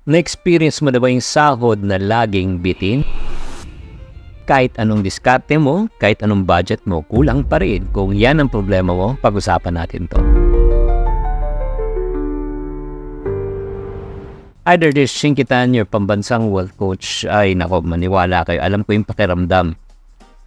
Na-experience mo na ba yung sahod na laging bitin? Kahit anong diskarte mo, kahit anong budget mo, kulang pa rin. Kung yan ang problema mo, pag-usapan natin to. Either this Shinkitan, your pambansang wealth coach, ay nako, maniwala kayo. Alam ko yung pakiramdam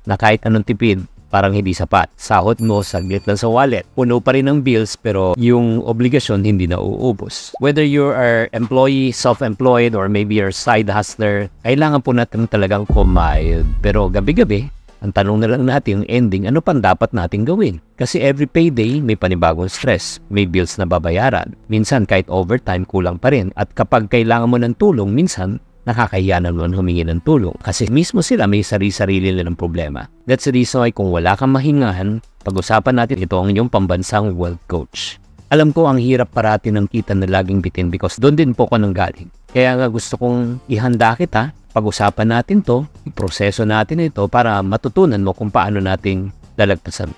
na kahit anong tipid, parang hindi sapat. Sahod mo, saglit lang sa wallet. Puno pa rin ang bills, pero yung obligasyon hindi na uubos. Whether you are employee, self-employed, or maybe you're side hustler, kailangan po natin talagang kumayod. Pero gabi-gabi, ang tanong na lang natin, yung ending, ano pang dapat natin gawin? Kasi every payday, may panibagong stress. May bills na babayaran. Minsan, kahit overtime, kulang pa rin. At kapag kailangan mo ng tulong, minsan, nakakahiya naman humingi ng tulong. Kasi mismo sila may sarili-sarili nilang problema. That's the reason why kung wala kang mahingahan, pag-usapan natin ito ang inyong pambansang wealth coach. Alam ko ang hirap parati ng kita na laging bitin because doon din po ako nanggaling. Kaya nga gusto kong ihanda kita, pag-usapan natin to, proseso natin ito para matutunan mo kung paano nating lalagpasan.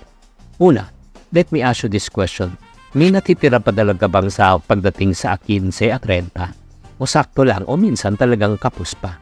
Una, let me ask you this question. May natitira pa talaga bang sa pagdating sa 15 at 30? O sakto lang, o minsan talagang kapos pa.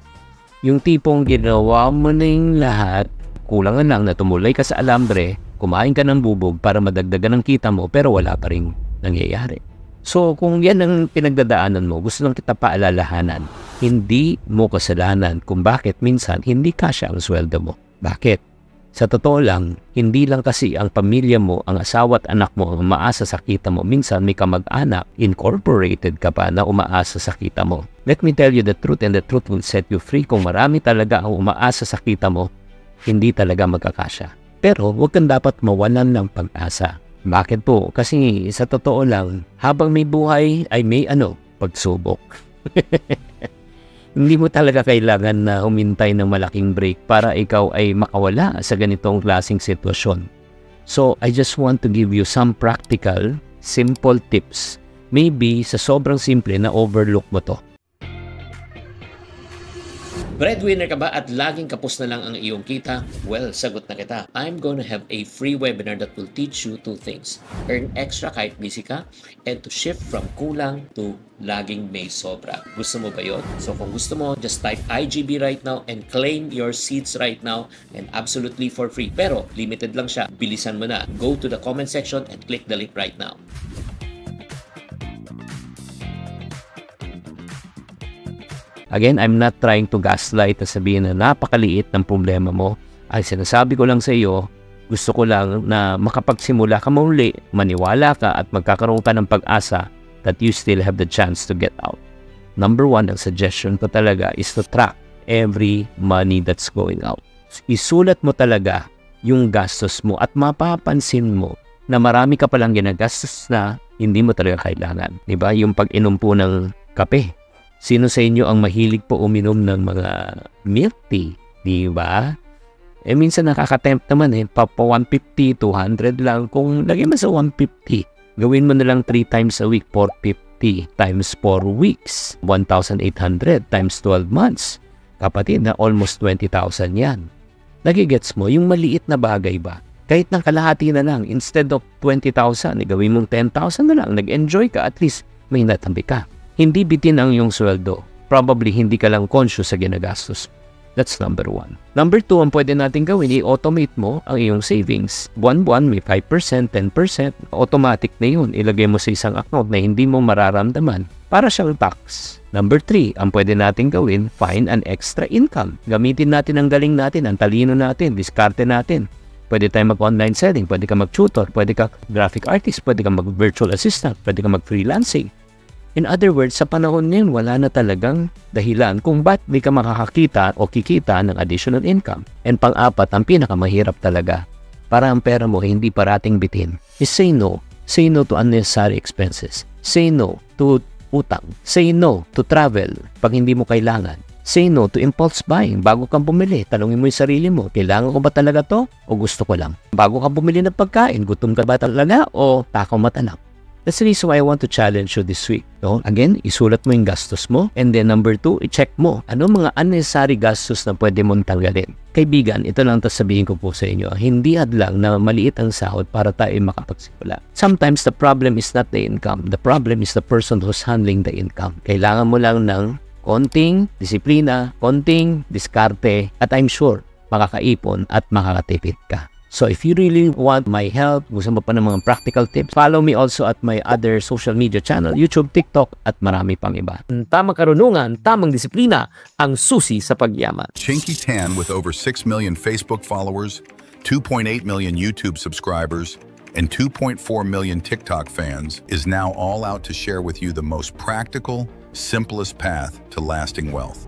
Yung tipong ginawa mo na yung lahat, kulang lang na tumulay ka sa alambre, kumain ka ng bubog para madagdagan ng kita mo, pero wala pa rin nangyayari. So, kung yan ang pinagdadaanan mo, gusto lang kita paalalahanan, hindi mo kasalanan kung bakit minsan hindi kasya ang sweldo mo. Bakit? Sa totoo lang, hindi lang kasi ang pamilya mo, ang asawa at anak mo ang umaasa sa kita mo. Minsan may kamag-anak, incorporated ka pa na umaasa sa kita mo. Let me tell you the truth and the truth will set you free. Kung marami talaga ang umaasa sa kita mo, hindi talaga magkakasya. Pero huwag kang dapat mawalan ng pag-asa. Bakit po? Kasi sa totoo lang, habang may buhay ay may pagsubok. Hindi mo talaga kailangan na humintay ng malaking break para ikaw ay makawala sa ganitong klaseng sitwasyon. So, I just want to give you some practical, simple tips. Maybe sa sobrang simple na overlook mo to. Breadwinner ka ba at laging kapos na lang ang iyong kita? Well, sagot na kita. I'm gonna have a free webinar that will teach you two things. Earn extra kahit busy ka and to shift from kulang to laging may sobra. Gusto mo ba yun? So kung gusto mo, just type IGB right now and claim your seats right now and absolutely for free. Pero limited lang siya. Bilisan mo na. Go to the comment section and click the link right now. Again, I'm not trying to gaslight na sabihin na napakaliit ng problema mo. Ay sinasabi ko lang sa iyo, gusto ko lang na makapagsimula ka muli, maniwala ka at magkakaroon ka ng pag-asa that you still have the chance to get out. Number one, ang suggestion ko talaga is to track every money that's going out. Isulat mo talaga yung gastos mo at mapapansin mo na marami ka palang ginagastos na hindi mo talaga kailangan. Diba? Yung pag-inom po ng kape. Sino sa inyo ang mahilig po uminom ng mga milk tea? Diba? Minsan nakaka-tempt naman pa 150, 200 lang. Kung lagyan mo sa 150, gawin mo na lang 3 times a week, 450 times 4 weeks, 1,800 times 12 months. Kapatid, na almost 20,000 yan. Nagigets mo, yung maliit na bagay ba? Kahit ng kalahati na lang, instead of 20,000, gawin mong 10,000 na lang. Nag-enjoy ka, at least may natambi ka. Hindi bitin ang iyong sweldo. Probably hindi ka lang conscious sa ginagastos. That's number one. Number two, ang pwede natin gawin, i-automate mo ang iyong savings. Buwan-buwan, may 5%, 10%. Automatic na yun. Ilagay mo sa isang account na hindi mo mararamdaman. Para siyang tax. Number three, ang pwede natin gawin, find an extra income. Gamitin natin ang galing natin, ang talino natin, diskarte natin. Pwede tayo mag-online selling, pwede ka mag-tutor, pwede ka graphic artist, pwede ka mag-virtual assistant, pwede ka mag-freelancing. In other words, sa panahon ngayon, wala na talagang dahilan kung ba't di ka makakakita o kikita ng additional income. And pang-apat, ang pinakamahirap talaga, para ang pera mo hindi parating bitin, is say no. Say no to unnecessary expenses. Say no to utang. Say no to travel pag hindi mo kailangan. Say no to impulse buying. Bago kang bumili, tanungin mo yung sarili mo, kailangan ko ba talaga to o gusto ko lang? Bago ka bumili ng pagkain, gutom ka ba talaga o takaw mata lang? That's the reason why I want to challenge you this week. No? Again, isulat mo yung gastos mo. And then number two, i-check mo. Ano mga unnecessary gastos na pwede mong tanggalin? Kaibigan, ito lang sabihin ko po sa inyo. Hindi hadlang na maliit ang sahod para tayo makapagsimula. Sometimes the problem is not the income. The problem is the person who's handling the income. Kailangan mo lang ng Konting disiplina, konting diskarte, at I'm sure makakaipon at makakatipid ka. So if you really want my help, gusto mo pa ng mga practical tips, follow me also at my other social media channel, YouTube, TikTok, at marami pang iba. Tamang karunungan, tamang disiplina, ang susi sa pagyaman. Chinky Tan, with over 6 million Facebook followers, 2.8 million YouTube subscribers, and 2.4 million TikTok fans, is now all out to share with you the most practical, simplest path to lasting wealth.